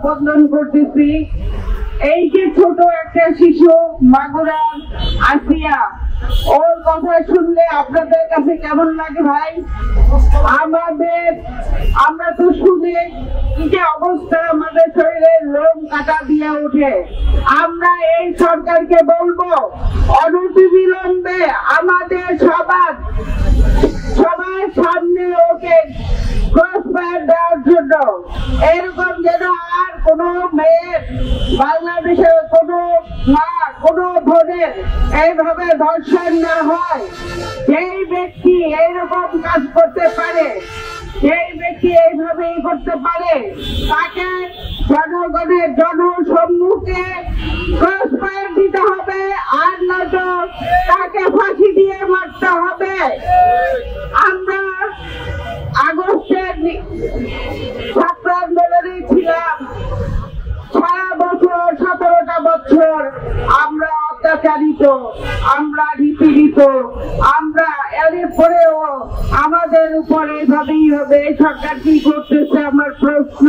বন্ধন করতেছি। এই যে ছোট একটা শিশু মাগুরার আসিয়া, ওর কথা শুনলে আপনাদের কাছে কেমন লাগে ভাই? আমরা তো শুনে কি যে অবস্থা, আমাদের শরীরের লোম কাটা দিয়ে ওঠে। আমরা এই সরকারকে বলবো অনতিবিলম্বে আমাদের সবার সামনে ওকে ক্রসফায়ার দেওয়ার জন্য, এরকম যেন আর কোনো মেয়ের, বাংলাদেশের কোনো মা, কোনো বোনের এইভাবে ধর্ষণ না হয়। যেই ব্যক্তি এইরকম কাজ করতে পারে, যেই ব্যক্তি এইভাবেই করতে পারে, তাকে জনগণের জনসম্মুখে ক্রসফায়ার দিতে হবে, আর নয়তো তাকে ফাঁসি দিয়ে মারতে হবে। আমরা আগস্টের ছাত্র আন্দোলনে ছিলাম, সারা বছর 17টা বছর আমরা অত্যাচারিত, আমরা নিপীড়িত, আমরা এরপরেও আমাদের উপর এইভাবেই হবে। সরকার কি করতেছে আমার প্রশ্ন।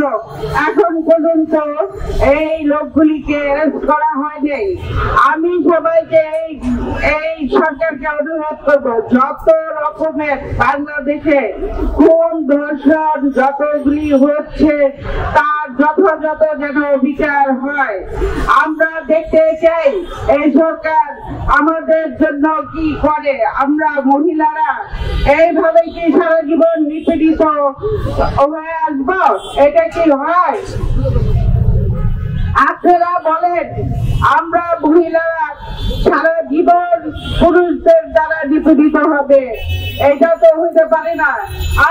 এখন পর্যন্ত এই লোকগুলিকে অ্যারেস্ট করা হয়নি। আমি সবাইকে এই সরকারকে অনুরোধ করবো, যত রকমের বাংলাদেশে কোন ধর্ষণ যতগুলি হচ্ছে তার যথাযথ যেন বিচার হয়। আমরা দেখতে চাই এই সরকার আমাদের জন্য কি করে। আমরা মহিলারা এইভাবে কি সারা জীবন নিপীড়িত হয়ে আসবো? এটা কি হয়? আপনারা বলেন আমরা মহিলারা সারা জীবন পুরুষদের দ্বারা নিপীড়িত হবে? এটা তো হইতে পারে না।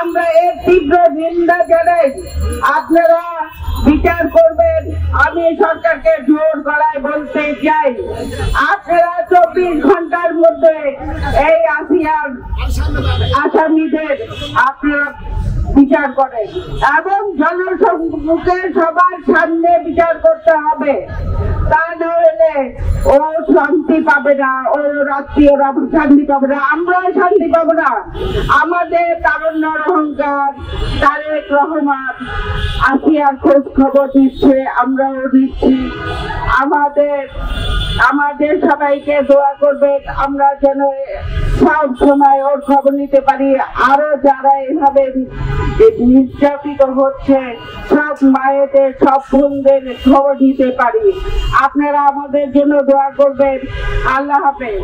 আমরা এর তীব্র নিন্দা জানাই। আপনারা বিচার করবেন। আমি সরকারকে জোর গলায় বলতে চাই, আপনারা 24 ঘন্টার মধ্যে এই আসিয়ার আসামিদের আপনারা বিচার করেন এবং জনসম্মুখে সবার সামনে বিচার করতে হবে। তা না হলে ও শান্তি পাবে না, ও রাত্রিরা শান্তি পাবে না, আমরাও শান্তি পাবো না। আমাদের তারুণ্যের অহংকার তারেক রহমান আসিয়ার খোঁজ খবর দিচ্ছে, আমরাও দিচ্ছি। আমাদের সবাইকে দোয়া করবেন, আমরা যেন সব সময় ওর খবর নিতে পারি। আরো যারা এভাবে নির্যাতিত হচ্ছে সব মায়েদের, সব বোনদের খবর দিতে পারি। আপনারা আমাদের জন্য দোয়া করবেন। আল্লাহ হাফেজ।